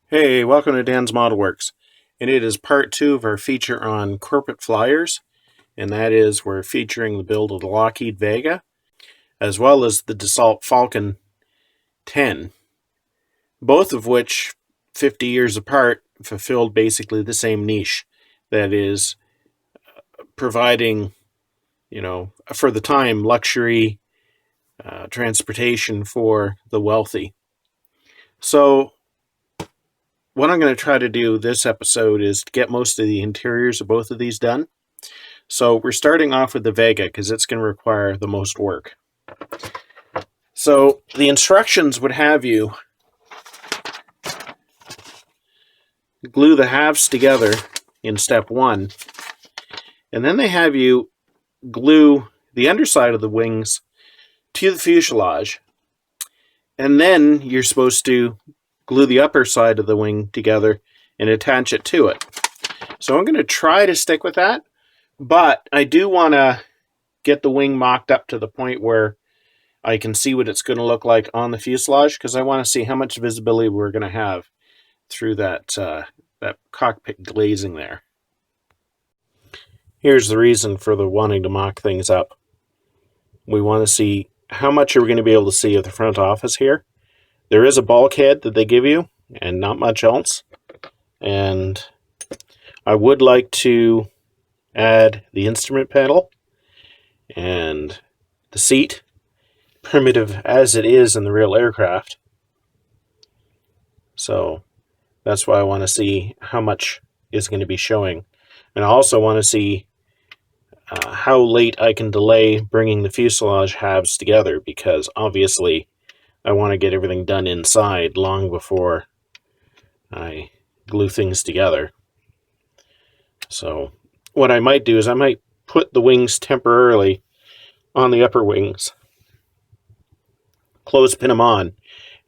Hey, welcome to Dan's Model Works, and it is part 2 of our feature on corporate flyers, and that is we're featuring the build of the Lockheed Vega, as well as the Dassault Falcon 10, both of which, 50 years apart, fulfilled basically the same niche, that is providing, for the time, luxury transportation for the wealthy. So what I'm going to try to do this episode is to get most of the interiors of both of these done. So we're starting off with the Vega because it's going to require the most work. So the instructions would have you glue the halves together in step 1, and then they have you glue the underside of the wings to the fuselage, and then you're supposed to glue the upper side of the wing together and attach it to it. So I'm going to try to stick with that, but I do want to get the wing mocked up to the point where I can see what it's going to look like on the fuselage, because I want to see how much visibility we're going to have through that cockpit glazing there. Here's the reason for the wanting to mock things up. We want to see how much are we going to be able to see of the front office here. There is a bulkhead that they give you, and not much else. And I would like to add the instrument panel and the seat, primitive as it is in the real aircraft. So that's why I want to see how much is going to be showing. And I also want to see how late I can delay bringing the fuselage halves together, because obviously I want to get everything done inside long before I glue things together. So what I might do is I might put the wings temporarily on the upper wings, clothespin them on,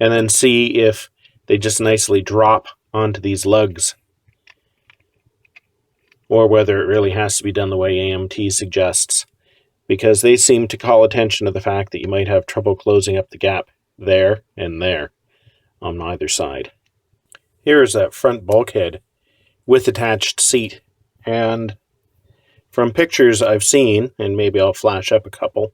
and then see if they just nicely drop onto these lugs, or whether it really has to be done the way AMT suggests, because they seem to call attention to the fact that you might have trouble closing up the gap there and there on either side. Here is that front bulkhead with attached seat, and from pictures I've seen, and maybe I'll flash up a couple,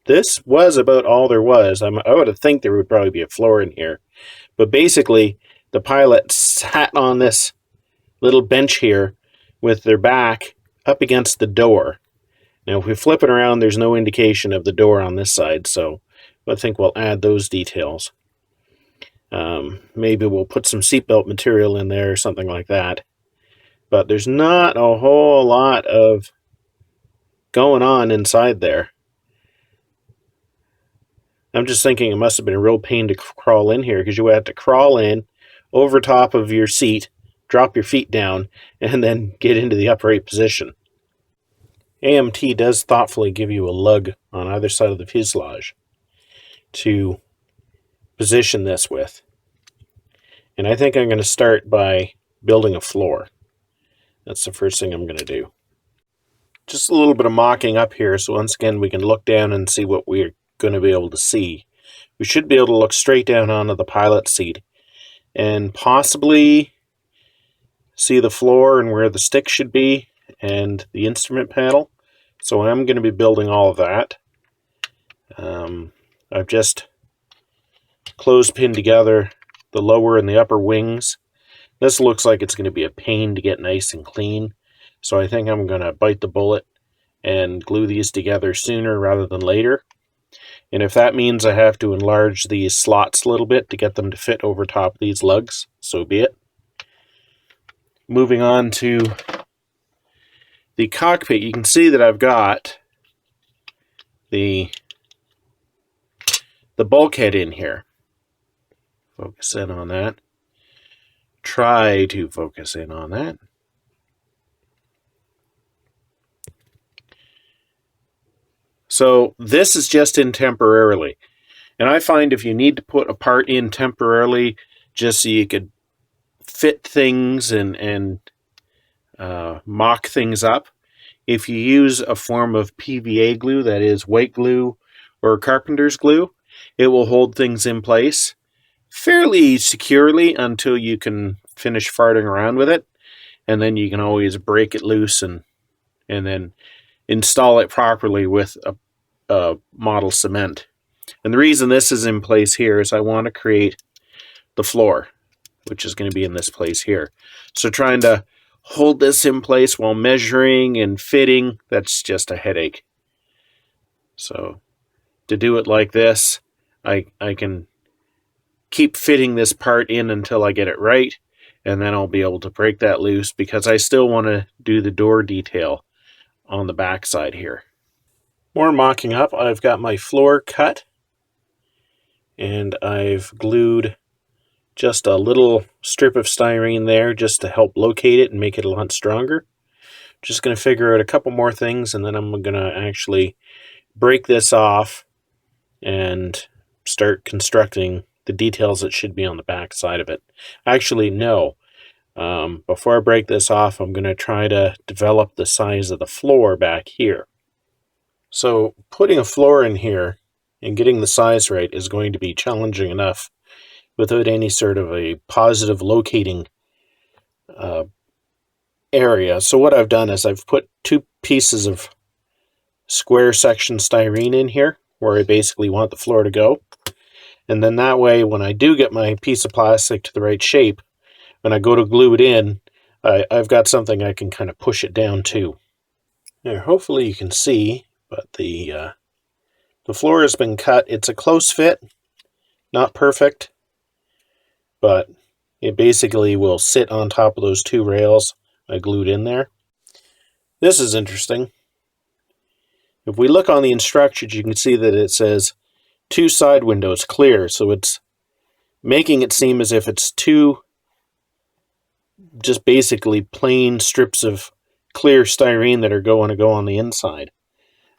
this was about all there was. I would have think there would probably be a floor in here, but basically the pilot sat on this little bench here with their back up against the door. Now if we flip it around, there's no indication of the door on this side, so I think we'll add those details. Maybe we'll put some seatbelt material in there or something like that. But there's not a whole lot of going on inside there. I'm just thinking it must have been a real pain to crawl in here, because you had to crawl in over top of your seat, drop your feet down, and then get into the upright position. AMT does thoughtfully give you a lug on either side of the fuselage to position this with. And I think I'm going to start by building a floor. That's the first thing I'm going to do. Just a little bit of mocking up here, so once again we can look down and see what we're going to be able to see. We should be able to look straight down onto the pilot's seat and possibly see the floor and where the stick should be and the instrument panel. So I'm going to be building all of that. I've just clothespin together the lower and the upper wings. This looks like it's going to be a pain to get nice and clean, so I think I'm going to bite the bullet and glue these together sooner rather than later. And if that means I have to enlarge these slots a little bit to get them to fit over top of these lugs, so be it. Moving on to the cockpit, you can see that I've got the bulkhead in here. Focus in on that. Try to focus in on that. So this is just in temporarily. And I find if you need to put a part in temporarily just so you could fit things and mock things up, if you use a form of PVA glue, that is white glue or carpenter's glue, it will hold things in place fairly securely until you can finish farting around with it, and then you can always break it loose and then install it properly with a model cement. And the reason this is in place here is I want to create the floor, which is going to be in this place here. So trying to hold this in place while measuring and fitting, that's just a headache. So to do it like this, I can keep fitting this part in until I get it right, and then I'll be able to break that loose because I still want to do the door detail on the back side here. More mocking up, I've got my floor cut, and I've glued just a little strip of styrene there just to help locate it and make it a lot stronger. Just going to figure out a couple more things, and then I'm going to actually break this off and start constructing the details that should be on the back side of it. Actually, no. Before I break this off, I'm going to try to develop the size of the floor back here. So putting a floor in here and getting the size right is going to be challenging enough without any sort of a positive locating area. So what I've done is I've put 2 pieces of square section styrene in here where I basically want the floor to go. And then that way, when I do get my piece of plastic to the right shape, when I go to glue it in, I've got something I can kind of push it down to. Now, hopefully you can see, but the floor has been cut. It's a close fit, not perfect, but it basically will sit on top of those 2 rails I glued in there. This is interesting. If we look on the instructions, you can see that it says 2 side windows clear, so it's making it seem as if it's 2 just basically plain strips of clear styrene that are going to go on the inside.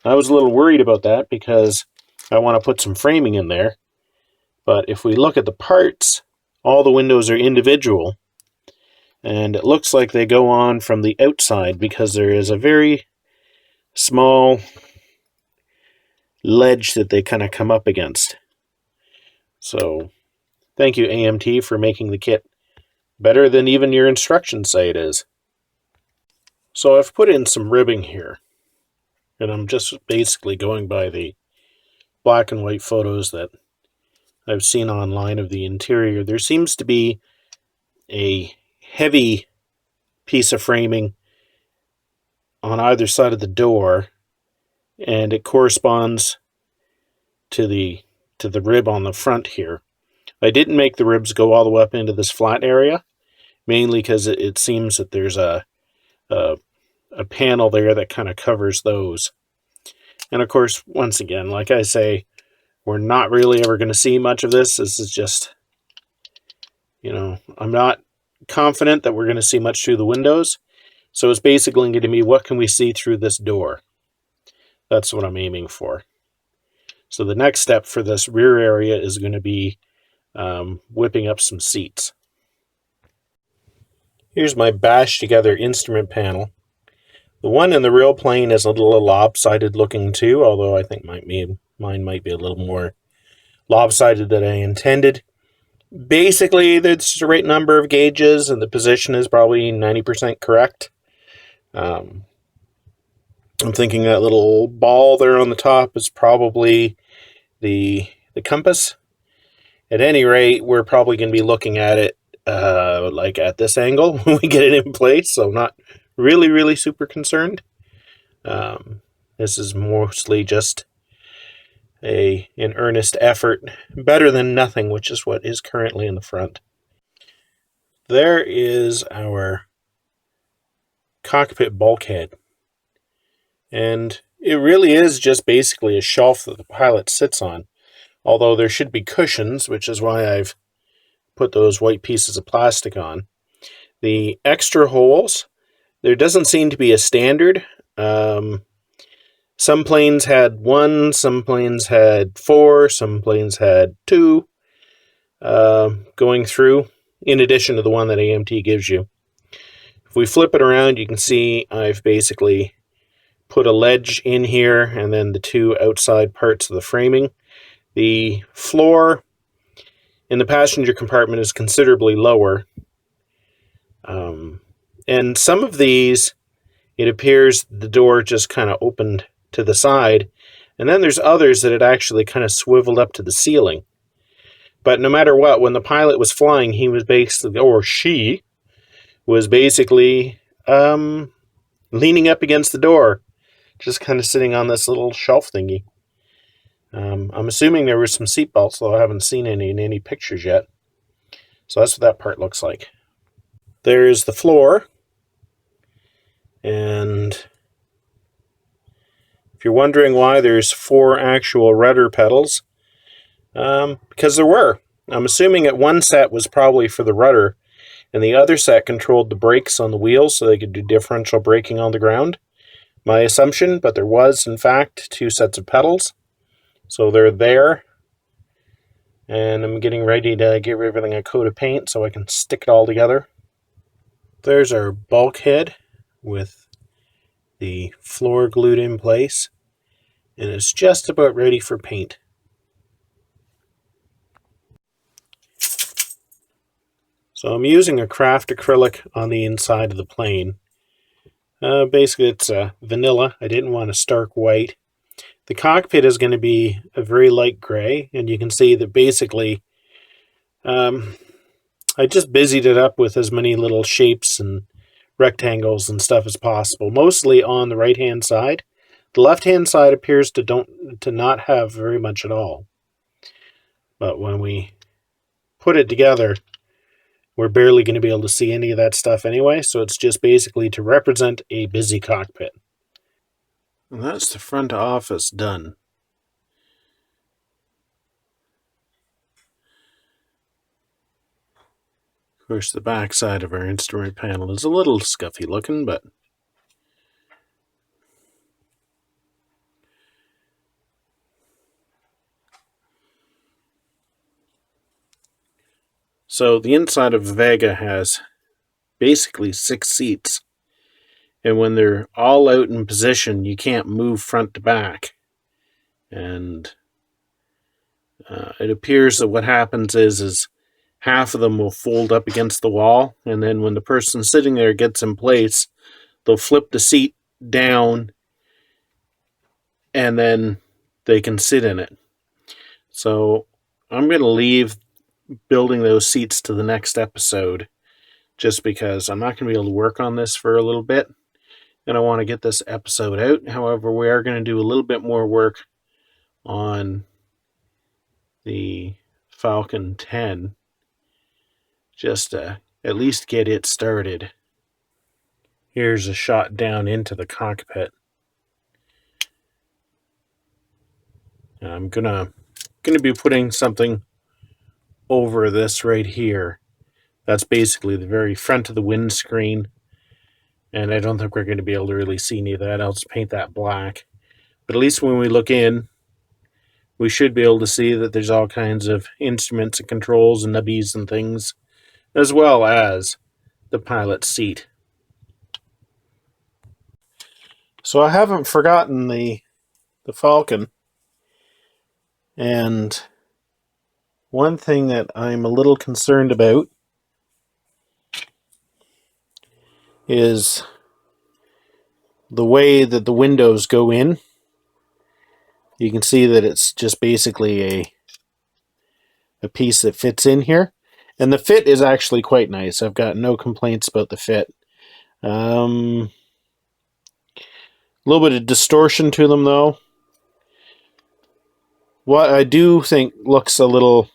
I was a little worried about that because I want to put some framing in there, but if we look at the parts, all the windows are individual, and it looks like they go on from the outside because there is a very small ledge that they kind of come up against. So thank you, AMT, for making the kit better than even your instructions say it is. So I've put in some ribbing here, and I'm just basically going by the black and white photos that I've seen online of the interior. There seems to be a heavy piece of framing on either side of the door, and it corresponds to the rib on the front here. I didn't make the ribs go all the way up into this flat area, mainly because it seems that there's a panel there that kind of covers those. And of course, once again, like I say, we're not really ever going to see much of this. This is just, I'm not confident that we're going to see much through the windows. So it's basically going to be, what can we see through this door? That's what I'm aiming for. So the next step for this rear area is going to be whipping up some seats. Here's my bashed together instrument panel. The one in the real plane is a little lopsided looking too, although I think mine might be a little more lopsided than I intended. Basically, that's the right number of gauges, and the position is probably 90% correct. I'm thinking that little ball there on the top is probably the compass. At any rate, we're probably going to be looking at it like at this angle when we get it in place, so not really super concerned. This is mostly just an earnest effort, better than nothing, which is what is currently in the front. There is our cockpit bulkhead, and it really is just basically a shelf that the pilot sits on, although there should be cushions, which is why I've put those white pieces of plastic on. The extra holes, there doesn't seem to be a standard. Some planes had 1, some planes had 4, some planes had 2 going through, in addition to the one that AMT gives you. If we flip it around, you can see I've basically put a ledge in here and then the two outside parts of the framing. The floor in the passenger compartment is considerably lower. And some of these, it appears the door just kind of opened to the side. And then there's others that it actually kind of swiveled up to the ceiling. But no matter what, when the pilot was flying, he was basically, or she was basically leaning up against the door, just kind of sitting on this little shelf thingy. I'm assuming there were some seatbelts, though I haven't seen any in any pictures yet. So that's what that part looks like. There's the floor. And if you're wondering why there's 4 actual rudder pedals, because there were. I'm assuming that one set was probably for the rudder, and the other set controlled the brakes on the wheels so they could do differential braking on the ground. My assumption, but there was, in fact, 2 sets of pedals. So they're there. And I'm getting ready to give everything a coat of paint so I can stick it all together. There's our bulkhead with the floor glued in place. And it's just about ready for paint. So I'm using a craft acrylic on the inside of the plane. Basically it's vanilla. I didn't want a stark white. The cockpit is going to be a very light gray, and you can see that basically I just busied it up with as many little shapes and rectangles and stuff as possible, mostly on the right-hand side. The left-hand side appears to not have very much at all. But when we put it together, we're barely going to be able to see any of that stuff anyway, so it's just basically to represent a busy cockpit. And that's the front office done. Of course, the back side of our instrument panel is a little scuffy looking, but so the inside of Vega has basically 6 seats. And when they're all out in position, you can't move front to back. And it appears that what happens is half of them will fold up against the wall. And then when the person sitting there gets in place, they'll flip the seat down and then they can sit in it. So I'm going to leave building those seats to the next episode, just because I'm not going to be able to work on this for a little bit. And I want to get this episode out. However, we are going to do a little bit more work on the Falcon 10 just to at least get it started. Here's a shot down into the cockpit. I'm gonna be putting something over this right here. That's basically the very front of the windscreen. And I don't think we're going to be able to really see any of that. I'll just paint that black. But at least when we look in, we should be able to see that there's all kinds of instruments and controls and nubbies and things, as well as the pilot's seat. So I haven't forgotten the Falcon. And one thing that I'm a little concerned about is the way that the windows go in. You can see that it's just basically a piece that fits in here. And the fit is actually quite nice. I've got no complaints about the fit. A little bit of distortion to them, though. What I do think looks a little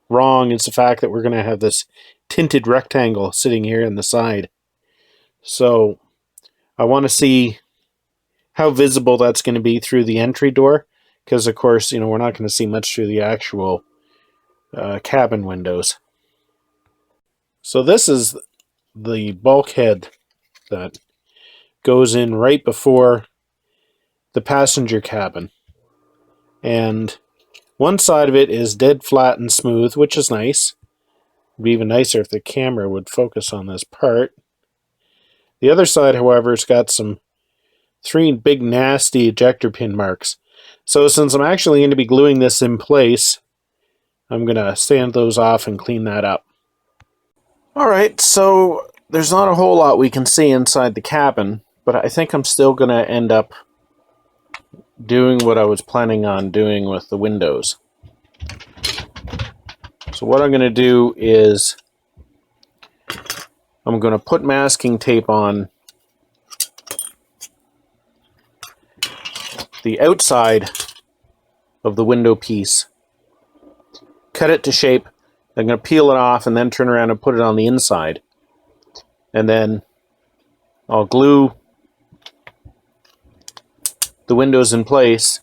wrong is the fact that we're going to have this tinted rectangle sitting here in the side. So I want to see how visible that's going to be through the entry door, because of course, we're not going to see much through the actual cabin windows. So this is the bulkhead that goes in right before the passenger cabin. And one side of it is dead flat and smooth, which is nice. It'd be even nicer if the camera would focus on this part. The other side, however, has got some 3 big nasty ejector pin marks. So since I'm actually going to be gluing this in place, I'm going to sand those off and clean that up. Alright, so there's not a whole lot we can see inside the cabin, but I think I'm still going to end up doing what I was planning on doing with the windows. So what I'm going to do is I'm going to put masking tape on the outside of the window piece, cut it to shape. I'm going to peel it off and then turn around and put it on the inside. And then I'll glue the windows in place,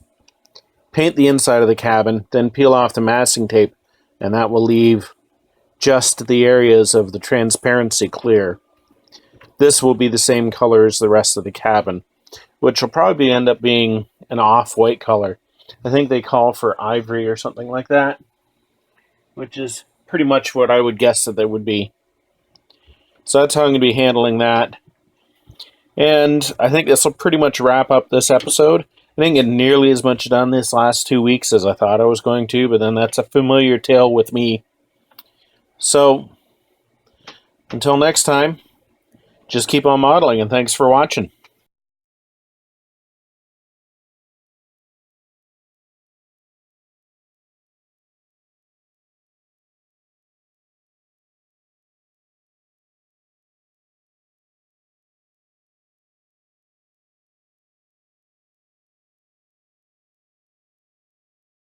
paint the inside of the cabin, then peel off the masking tape, and that will leave just the areas of the transparency clear. This will be the same color as the rest of the cabin, which will probably end up being an off-white color. I think they call for ivory or something like that, which is pretty much what I would guess that they would be. So that's how I'm going to be handling that. And I think this will pretty much wrap up this episode. I didn't get nearly as much done this last 2 weeks as I thought I was going to, but then that's a familiar tale with me. So, until next time, just keep on modeling, and thanks for watching.